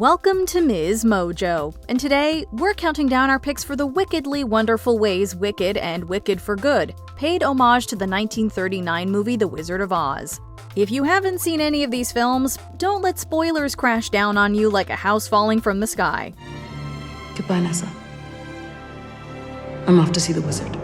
Welcome to MsMojo, and today we're counting down our picks for the wickedly wonderful ways Wicked and Wicked for Good paid homage to the 1939 movie The Wizard of Oz. If you haven't seen any of these films, don't let spoilers crash down on you like a house falling from the sky. Goodbye, Nessa. I'm off to see the wizard.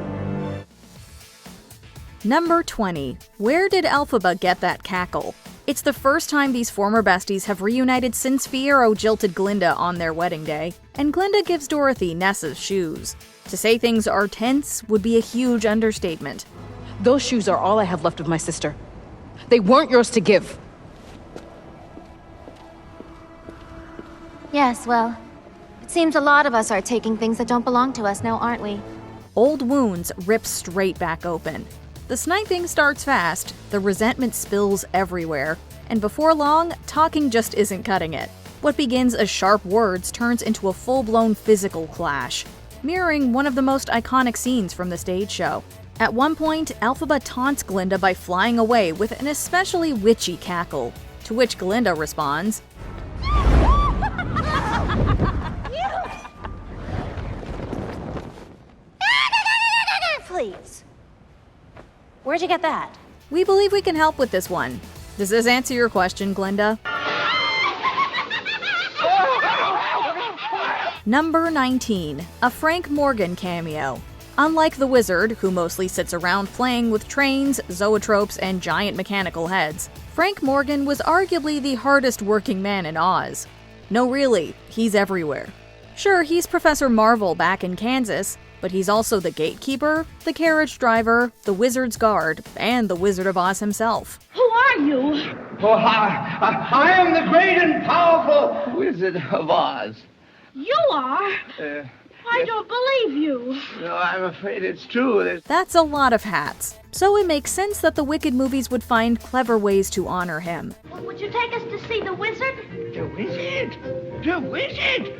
Number 20. Where did Elphaba get that cackle? It's the first time these former besties have reunited since Fiyero jilted Glinda on their wedding day, and Glinda gives Dorothy Nessa's shoes. To say things are tense would be a huge understatement. Those shoes are all I have left of my sister. They weren't yours to give. Yes, well, it seems a lot of us are taking things that don't belong to us now, aren't we? Old wounds rip straight back open. The sniping starts fast, the resentment spills everywhere, and before long, talking just isn't cutting it. What begins as sharp words turns into a full-blown physical clash, mirroring one of the most iconic scenes from the stage show. At one point, Elphaba taunts Glinda by flying away with an especially witchy cackle, to which Glinda responds, Please. Where'd you get that? "We believe we can help with this one." Does this answer your question, Glinda? Number 19. A Frank Morgan cameo. Unlike the wizard, who mostly sits around playing with trains, zoetropes, and giant mechanical heads, Frank Morgan was arguably the hardest working man in Oz. No, really, he's everywhere. Sure, he's Professor Marvel back in Kansas, but he's also the gatekeeper, the carriage driver, the wizard's guard, and the Wizard of Oz himself. Who are you? Oh, I am the great and powerful Wizard of Oz. You are? I don't believe you. No, I'm afraid it's true. That's a lot of hats, so it makes sense that the Wicked movies would find clever ways to honor him. Well, would you take us to see the wizard? The wizard? The wizard?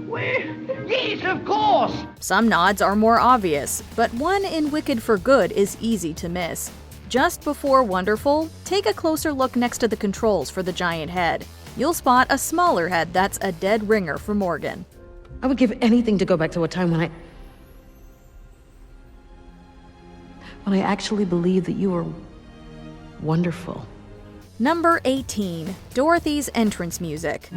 Where? Yes, of course. Some nods are more obvious, but one in Wicked for Good is easy to miss. Just before Wonderful, take a closer look next to the controls for the giant head. You'll spot a smaller head that's a dead ringer for Morgan. I would give anything to go back to a time when I actually believed that you were wonderful. Number 18. Dorothy's entrance music.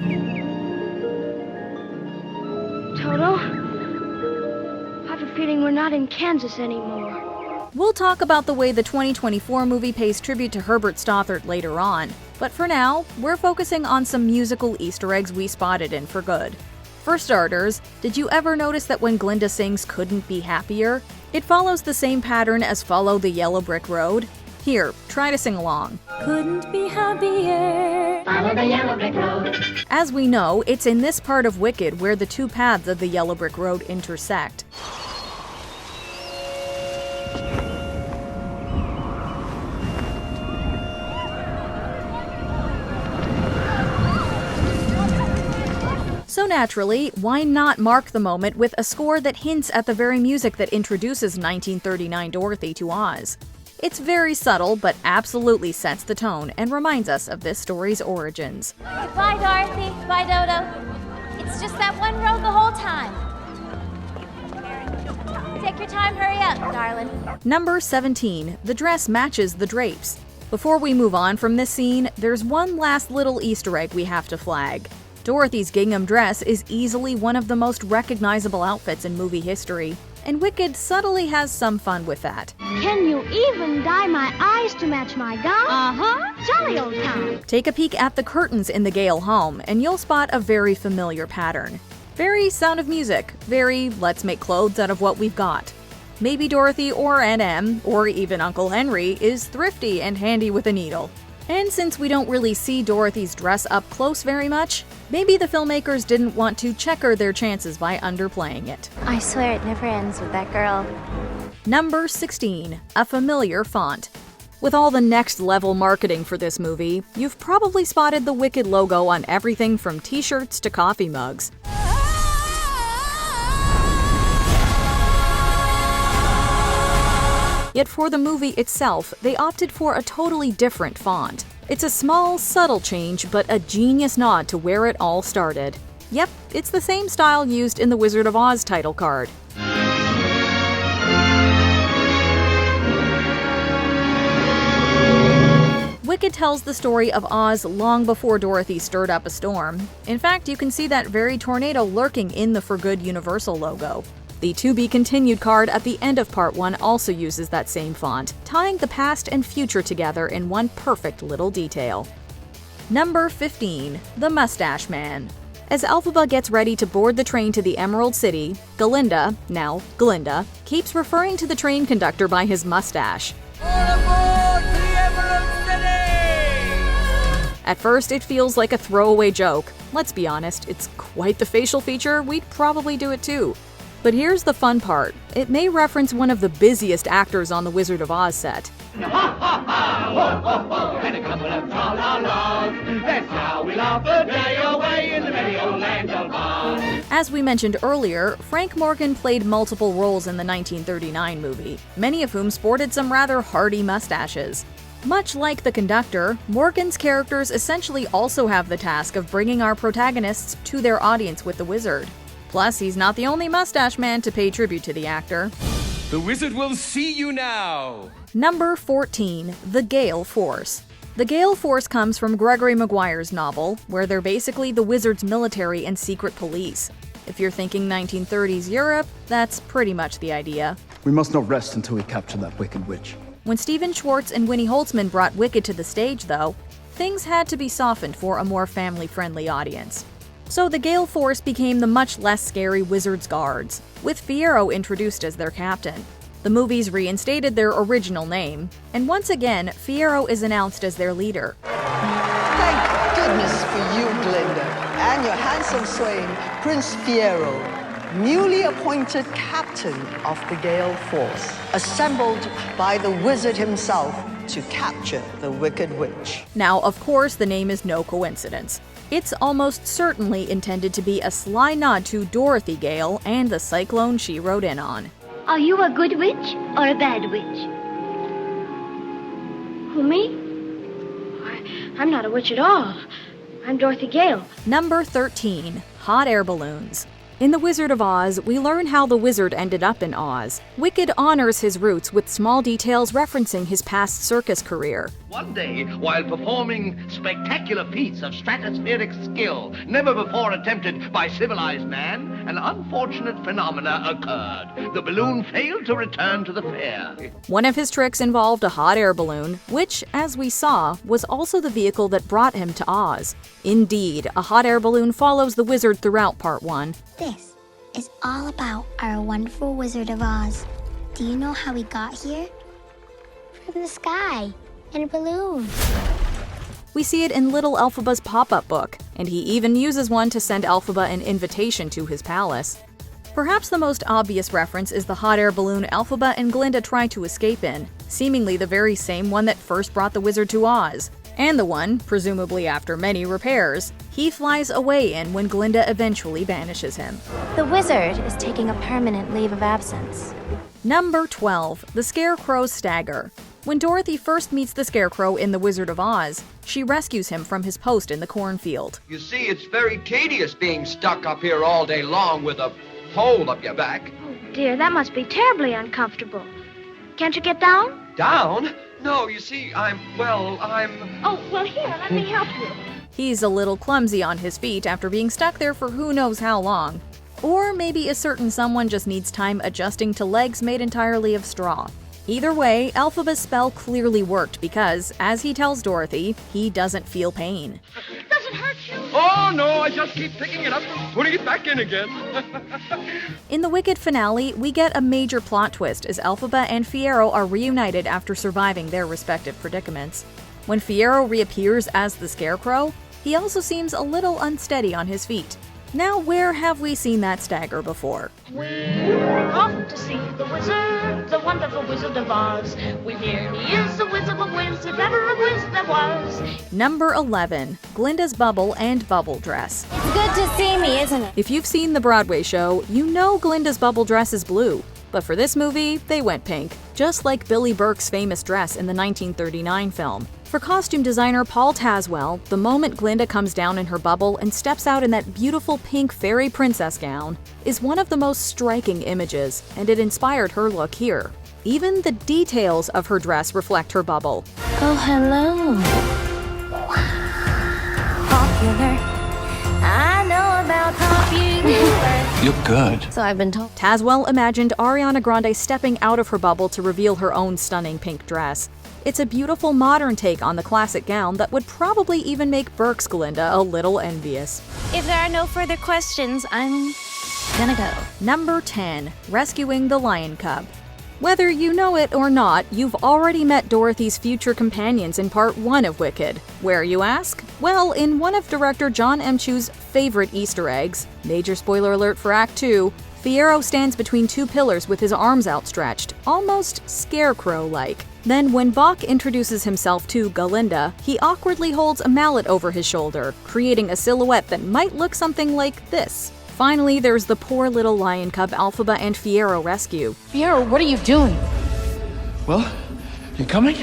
Toto, I have a feeling we're not in Kansas anymore. We'll talk about the way the 2024 movie pays tribute to Herbert Stothart later on, but for now, we're focusing on some musical Easter eggs we spotted in For Good. For starters, did you ever notice that when Glinda sings "Couldn't Be Happier," it follows the same pattern as Follow the Yellow Brick Road? Here, try to sing along. Couldn't be happier. Follow the yellow brick road. As we know, it's in this part of Wicked where the two paths of the Yellow Brick Road intersect. So naturally, why not mark the moment with a score that hints at the very music that introduces 1939 Dorothy to Oz? It's very subtle, but absolutely sets the tone and reminds us of this story's origins. Goodbye, Dorothy. Goodbye, Dodo. It's just that one road the whole time. Take your time, hurry up, darling. Number 17. The dress matches the drapes. Before we move on from this scene, there's one last little Easter egg we have to flag. Dorothy's gingham dress is easily one of the most recognizable outfits in movie history, and Wicked subtly has some fun with that. Can you even dye my eyes to match my gown? Uh-huh. Jolly old time. Take a peek at the curtains in the Gale home, and you'll spot a very familiar pattern. Very Sound of Music, very let's make clothes out of what we've got. Maybe Dorothy or Aunt Em, or even Uncle Henry, is thrifty and handy with a needle. And since we don't really see Dorothy's dress up close very much, maybe the filmmakers didn't want to checker their chances by underplaying it. I swear it never ends with that girl. Number 16. A familiar font. With all the next-level marketing for this movie, you've probably spotted the Wicked logo on everything from t-shirts to coffee mugs. Yet for the movie itself, they opted for a totally different font. It's a small, subtle change, but a genius nod to where it all started. Yep, it's the same style used in the Wizard of Oz title card. Wicked tells the story of Oz long before Dorothy stirred up a storm. In fact, you can see that very tornado lurking in the For Good Universal logo. The To Be Continued card at the end of Part 1 also uses that same font, tying the past and future together in one perfect little detail. Number 15. The Mustache Man. As Elphaba gets ready to board the train to the Emerald City, Glinda, now Glinda, keeps referring to the train conductor by his mustache. At first, it feels like a throwaway joke. Let's be honest, it's quite the facial feature, we'd probably do it too. But here's the fun part. It may reference one of the busiest actors on the Wizard of Oz set. And a couple of tra-la-las. That's how we laugh a day away in the merry old land of Oz. As we mentioned earlier, Frank Morgan played multiple roles in the 1939 movie, many of whom sported some rather hardy mustaches. Much like the conductor, Morgan's characters essentially also have the task of bringing our protagonists to their audience with the wizard. Plus, he's not the only mustache man to pay tribute to the actor. The wizard will see you now! Number 14. The Gale Force. The Gale Force comes from Gregory Maguire's novel, where they're basically the wizard's military and secret police. If you're thinking 1930s Europe, that's pretty much the idea. We must not rest until we capture that wicked witch. When Stephen Schwartz and Winnie Holtzman brought Wicked to the stage, though, things had to be softened for a more family-friendly audience. So the Gale Force became the much less scary Wizard's Guards, with Fiyero introduced as their captain. The movies reinstated their original name, and once again, Fiyero is announced as their leader. Thank goodness for you, Glinda, and your handsome swain, Prince Fiyero, newly appointed captain of the Gale Force, assembled by the wizard himself to capture the Wicked Witch. Now, of course, the name is no coincidence. It's almost certainly intended to be a sly nod to Dorothy Gale and the cyclone she rode in on. Are you a good witch or a bad witch? Who, me? I'm not a witch at all. I'm Dorothy Gale. Number 13. Hot Air Balloons. In The Wizard of Oz, we learn how the wizard ended up in Oz. Wicked honors his roots with small details referencing his past circus career. One day, while performing spectacular feats of stratospheric skill, never before attempted by civilized man, an unfortunate phenomena occurred. The balloon failed to return to the fair. One of his tricks involved a hot air balloon, which, as we saw, was also the vehicle that brought him to Oz. Indeed, a hot air balloon follows the wizard throughout Part 1. This is all about our wonderful Wizard of Oz. Do you know how we got here? From the sky, in a balloon. We see it in Little Elphaba's pop-up book, and he even uses one to send Elphaba an invitation to his palace. Perhaps the most obvious reference is the hot air balloon Elphaba and Glinda try to escape in, seemingly the very same one that first brought the wizard to Oz. And the one, presumably after many repairs, he flies away in when Glinda eventually banishes him. The wizard is taking a permanent leave of absence. Number 12. The Scarecrow's Stagger. When Dorothy first meets the Scarecrow in The Wizard of Oz, she rescues him from his post in the cornfield. You see, it's very tedious being stuck up here all day long with a pole up your back. Oh, dear, that must be terribly uncomfortable. Can't you get down? Down? No, you see, I'm... Oh, well, here, let me help you. He's a little clumsy on his feet after being stuck there for who knows how long. Or maybe a certain someone just needs time adjusting to legs made entirely of straw. Either way, Elphaba's spell clearly worked because, as he tells Dorothy, he doesn't feel pain. Does it hurt you? Oh, no, I just keep picking it up and putting it back in again. In the Wicked finale, we get a major plot twist as Elphaba and Fiyero are reunited after surviving their respective predicaments. When Fiyero reappears as the Scarecrow, he also seems a little unsteady on his feet. Now, where have we seen that stagger before? We're off to see the wizard, the wonderful Wizard of Oz. We hear he is the whiz of a whiz, if ever a whiz there was. Number 11. Glinda's Bubble and Bubble Dress. It's good to see me, isn't it? If you've seen the Broadway show, you know Glinda's bubble dress is blue. But for this movie, they went pink, just like Billy Burke's famous dress in the 1939 film. For costume designer Paul Tazwell, the moment Glinda comes down in her bubble and steps out in that beautiful pink fairy princess gown is one of the most striking images, and it inspired her look here. Even the details of her dress reflect her bubble. Oh, hello. Popular. I know about popular. You're good. So I've been told. Tazwell imagined Ariana Grande stepping out of her bubble to reveal her own stunning pink dress. It's a beautiful modern take on the classic gown that would probably even make Burke's Glinda a little envious. If there are no further questions, I'm gonna go. Number 10. Rescuing the Lion Cub. Whether you know it or not, you've already met Dorothy's future companions in Part 1 of Wicked. Where, you ask? Well, in one of director John M. Chu's favorite Easter eggs, major spoiler alert for Act 2, Fiyero stands between two pillars with his arms outstretched, almost scarecrow-like. Then when Bach introduces himself to Glinda, he awkwardly holds a mallet over his shoulder, creating a silhouette that might look something like this. Finally, there's the poor little lion cub Elphaba and Fiyero rescue. Fiyero, what are you doing? Well, you coming?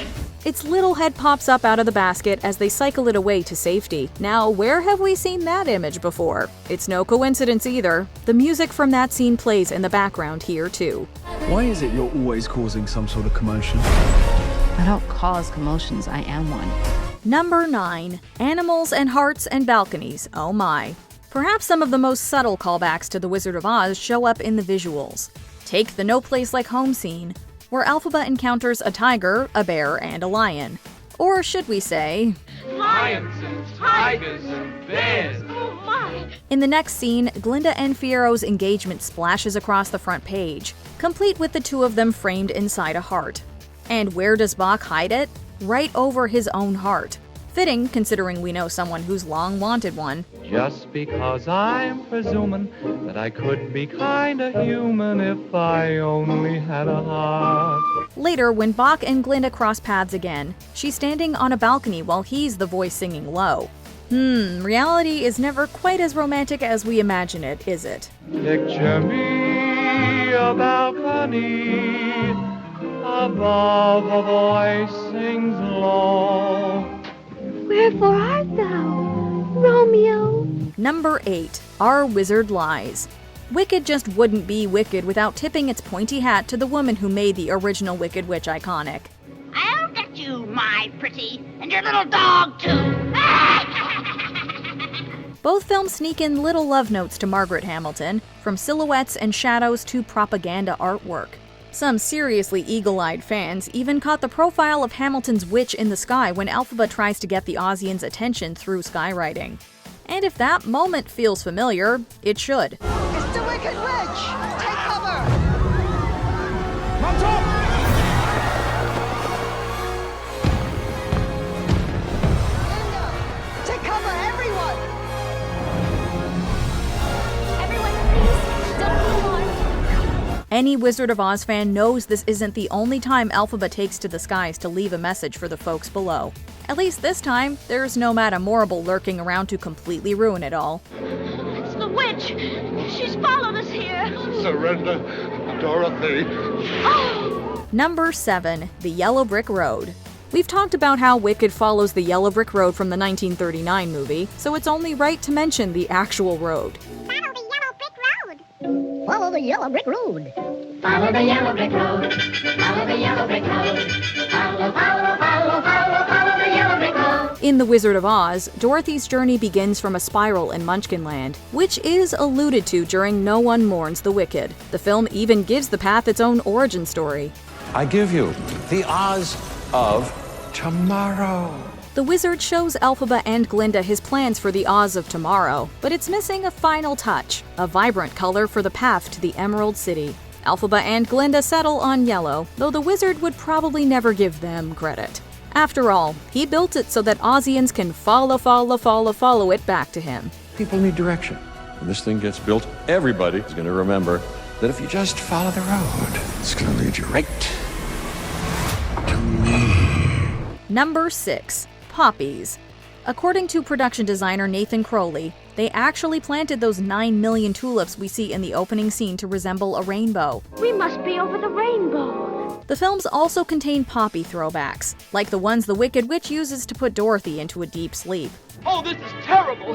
Its little head pops up out of the basket as they cycle it away to safety. Now, where have we seen that image before? It's no coincidence either. The music from that scene plays in the background here, too. Why is it you're always causing some sort of commotion? I don't cause commotions, I am one. Number 9. Animals and hearts and balconies. Oh my. Perhaps some of the most subtle callbacks to The Wizard of Oz show up in the visuals. Take the No Place Like Home scene, where Elphaba encounters a tiger, a bear, and a lion. Or should we say, Lions and tigers and bears. Oh my! in the next scene, Glinda and Fiero's engagement splashes across the front page, complete with the two of them framed inside a heart. And where does Bach hide it? Right over his own heart. Fitting, considering we know someone who's long wanted one. Just because I'm presuming that I could be kinda human if I only had a heart. Later, when Bach and Glinda cross paths again, she's standing on a balcony while he's the voice singing low. Reality is never quite as romantic as we imagine it, is it? Picture me a balcony, above a voice sings low. Wherefore art thou, Romeo? Number 8. Our Wizard Lies. Wicked just wouldn't be Wicked without tipping its pointy hat to the woman who made the original Wicked Witch iconic. I'll get you, my pretty, and your little dog, too. Both films sneak in little love notes to Margaret Hamilton, from silhouettes and shadows to propaganda artwork. Some seriously eagle-eyed fans even caught the profile of Hamilton's witch in the sky when Elphaba tries to get the Ozians' attention through skywriting. And if that moment feels familiar, it should. It's the Wicked Witch! Take cover! Glinda! Take cover, everyone! Everyone, please, don't be alarmed. Any Wizard of Oz fan knows this isn't the only time Elphaba takes to the skies to leave a message for the folks below. At least this time, there's no Madame Morrible lurking around to completely ruin it all. It's the witch. She's followed us here. Surrender, Dorothy. Number 7. The Yellow Brick Road. We've talked about how Wicked follows the Yellow Brick Road from the 1939 movie, so it's only right to mention the actual road. Follow the yellow brick road. Follow the yellow brick road. Follow the yellow brick road. Follow the yellow brick road. In The Wizard of Oz, Dorothy's journey begins from a spiral in Munchkinland, which is alluded to during No One Mourns the Wicked. The film even gives the path its own origin story. I give you the Oz of tomorrow. The wizard shows Elphaba and Glinda his plans for the Oz of tomorrow, but it's missing a final touch, a vibrant color for the path to the Emerald City. Elphaba and Glinda settle on yellow, though the wizard would probably never give them credit. After all, he built it so that Ozians can follow it back to him. People need direction. When this thing gets built, everybody is going to remember that if you just follow the road, it's going to lead you right to me. Number 6. Poppies. According to production designer Nathan Crowley, They actually planted those 9 million tulips we see in the opening scene to resemble a rainbow. We must be over the rainbow. The films also contain poppy throwbacks, like the ones the Wicked Witch uses to put Dorothy into a deep sleep. Oh, this is terrible!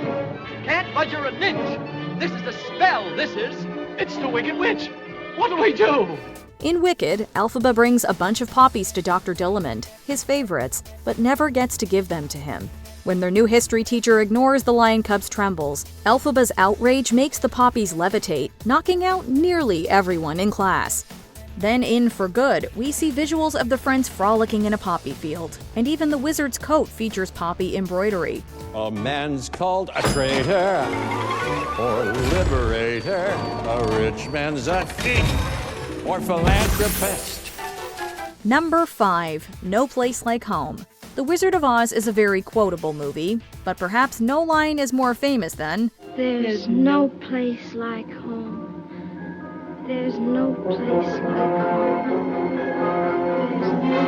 Can't budger an inch! This is the spell, this is! It's the Wicked Witch! What do we do? In Wicked, Elphaba brings a bunch of poppies to Dr. Dillamond, his favorites, but never gets to give them to him. When their new history teacher ignores the lion cub's trembles, Elphaba's outrage makes the poppies levitate, knocking out nearly everyone in class. Then in For Good, we see visuals of the friends frolicking in a poppy field, and even the wizard's coat features poppy embroidery. A man's called a traitor or liberator. A rich man's a thief or philanthropist. Number 5. No Place Like Home. The Wizard of Oz is a very quotable movie, but perhaps no line is more famous than, "There's no place like home. There's no place like home. There's no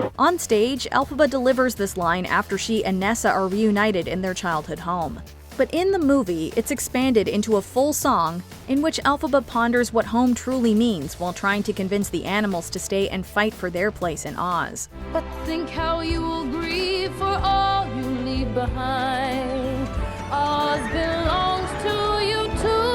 place." On stage, Elphaba delivers this line after she and Nessa are reunited in their childhood home. But in the movie, it's expanded into a full song in which Elphaba ponders what home truly means while trying to convince the animals to stay and fight for their place in Oz. But think how you will grieve for all you leave behind. Oz belongs to you too.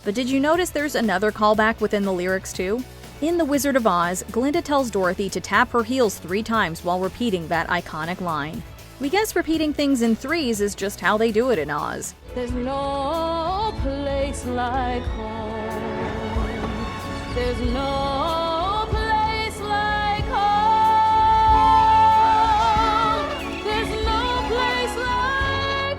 But did you notice there's another callback within the lyrics too? In The Wizard of Oz, Glinda tells Dorothy to tap her heels 3 times while repeating that iconic line. We guess repeating things in threes is just how they do it in Oz. There's no place like home. There's no place like home. There's no place like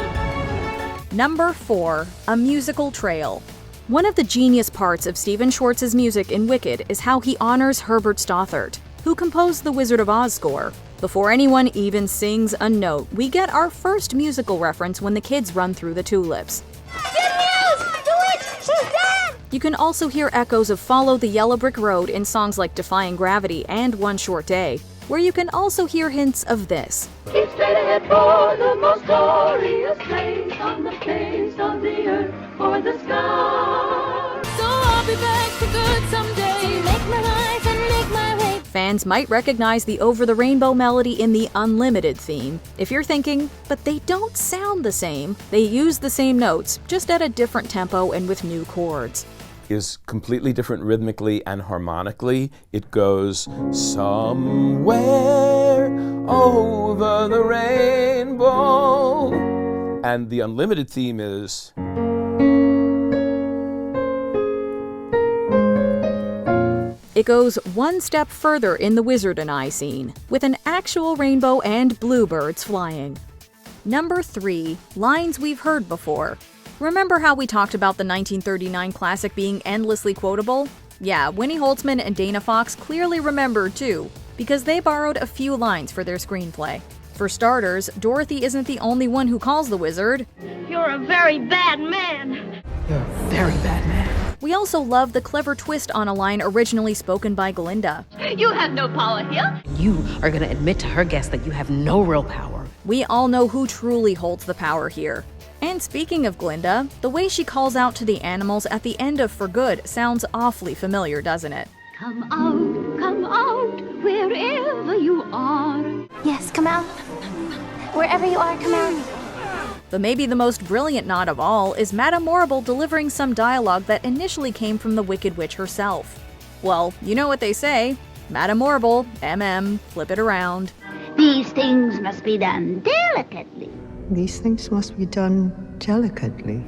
home. Number 4. A Musical Trail. One of the genius parts of Stephen Schwartz's music in Wicked is how he honors Herbert Stothart, who composed the Wizard of Oz score. Before anyone even sings a note, we get our first musical reference when the kids run through the tulips. Good news! The witch! She's dead! You can also hear echoes of Follow the Yellow Brick Road in songs like Defying Gravity and One Short Day, where you can also hear hints of this. Keep straight ahead for the most glorious place on the face of the earth or the sky. So I'll be back for good someday. To make my life and make my way. Fans might recognize the Over the Rainbow melody in the Unlimited theme. If you're thinking, but they don't sound the same, they use the same notes, just at a different tempo and with new chords. Is completely different rhythmically and harmonically. It goes somewhere over the rainbow. And the Unlimited theme is... It goes one step further in the Wizard and I scene, with an actual rainbow and bluebirds flying. Number 3. Lines we've heard before. Remember how we talked about the 1939 classic being endlessly quotable? Yeah, Winnie Holtzman and Dana Fox clearly remembered too, because they borrowed a few lines for their screenplay. For starters, Dorothy isn't the only one who calls the wizard. You're a very bad man. You're a very bad man. We also love the clever twist on a line originally spoken by Glinda. You have no power here. You are going to admit to her guests that you have no real power. We all know who truly holds the power here. And speaking of Glinda, the way she calls out to the animals at the end of For Good sounds awfully familiar, doesn't it? Come out, wherever you are. Yes, come out. Wherever you are, come out. But maybe the most brilliant nod of all is Madame Morrible delivering some dialogue that initially came from the Wicked Witch herself. Well, you know what they say. Madame Morrible, flip it around. These things must be done delicately. These things must be done delicately.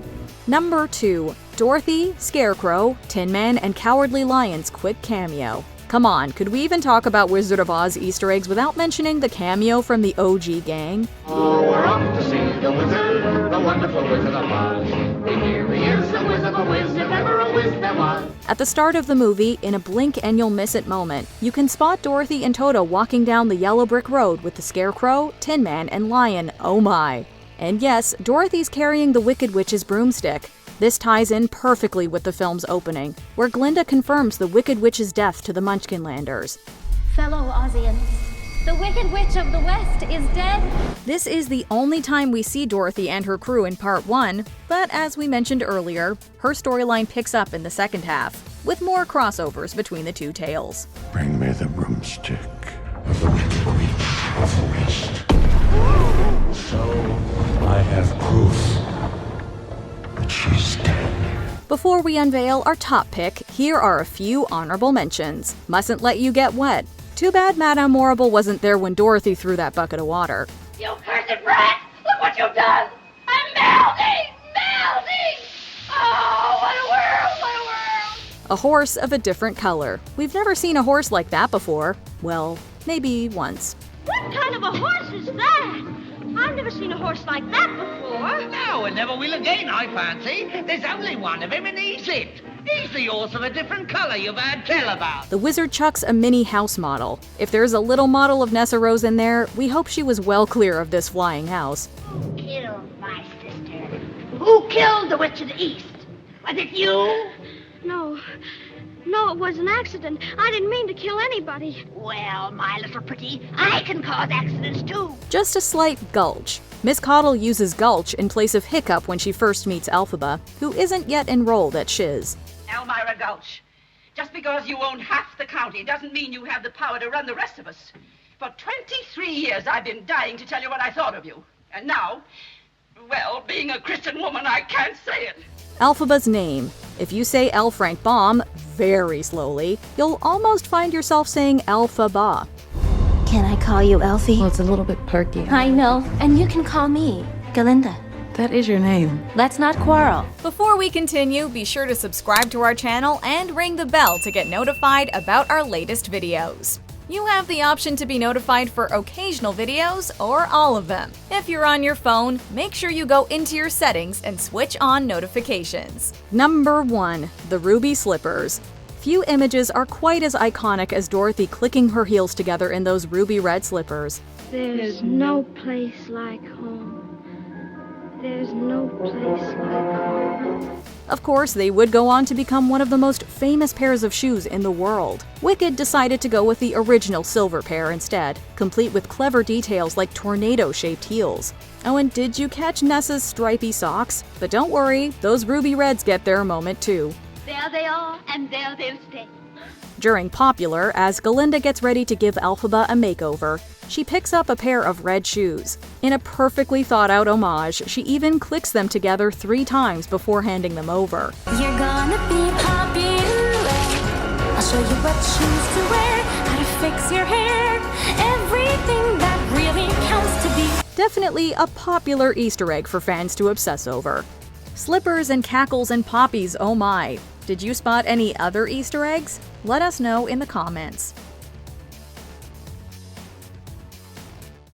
Number 2. Dorothy, Scarecrow, Tin Man, and Cowardly Lion's quick cameo. Come on, could we even talk about Wizard of Oz Easter eggs without mentioning the cameo from the OG gang? Oh, we're off to see the wizard, the wonderful Wizard of Oz. Here he is, the Wiz of a Wiz, if ever a Wiz there was. At the start of the movie, in a blink and you'll miss it moment, you can spot Dorothy and Toto walking down the yellow brick road with the Scarecrow, Tin Man, and Lion, oh my. And yes, Dorothy's carrying the Wicked Witch's broomstick. This ties in perfectly with the film's opening, where Glinda confirms the Wicked Witch's death to the Munchkinlanders. Fellow Ozians, the Wicked Witch of the West is dead. This is the only time we see Dorothy and her crew in Part 1, but as we mentioned earlier, her storyline picks up in the second half, with more crossovers between the two tales. Bring me the broomstick of the Wicked Witch of the West. So I have proof that she's dead. Before we unveil our top pick, here are a few honorable mentions. Mustn't Let You Get Wet. Too bad Madame Morrible wasn't there when Dorothy threw that bucket of water. You cursed brat! Look what you've done! I'm melting! Melting! Oh, what a world! What a world! A horse of a different color. We've never seen a horse like that before. Well, maybe once. What kind of a horse is that? I've never seen a horse like that before. No, and never will again, I fancy. There's only one of him, and he's it. He's the horse of a different color you've heard tell about. The wizard chucks a mini house model. If there's a little model of Nessa Rose in there, we hope she was well clear of this flying house. Who killed my sister? Who killed the Witch of the East? Was it you? No, it was an accident. I didn't mean to kill anybody. Well, my little pretty, I can cause accidents too. Just a slight gulch. Miss Caudle uses gulch in place of hiccup when she first meets Elphaba, who isn't yet enrolled at Shiz. Elmira Gulch, just because you own half the county doesn't mean you have the power to run the rest of us. For 23 years I've been dying to tell you what I thought of you. And now, well, being a Christian woman, I can't say it. Elphaba's name. If you say L. Frank Baum very slowly, you'll almost find yourself saying Elphaba. Can I call you Elfie? Well, it's a little bit perky. I know, and you can call me Glinda. That is your name. Let's not quarrel. Before we continue, be sure to subscribe to our channel and ring the bell to get notified about our latest videos. You have the option to be notified for occasional videos or all of them. If you're on your phone, make sure you go into your settings and switch on notifications. Number 1. The Ruby Slippers. Few images are quite as iconic as Dorothy clicking her heels together in those ruby red slippers. There's no place like home. There's no place like home. Of course, they would go on to become one of the most famous pairs of shoes in the world. Wicked decided to go with the original silver pair instead, complete with clever details like tornado-shaped heels. Oh, and did you catch Nessa's stripy socks? But don't worry, those ruby reds get their moment too. There they are, and there they'll stay. During Popular, as Glinda gets ready to give Elphaba a makeover, she picks up a pair of red shoes. In a perfectly thought-out homage, she even clicks them together 3 times before handing them over. You're gonna be popular. I'll show you what shoes to wear, how to fix your hair, everything that really counts to be. Definitely a popular Easter egg for fans to obsess over. Slippers and cackles and poppies, oh my. Did you spot any other Easter eggs? Let us know in the comments.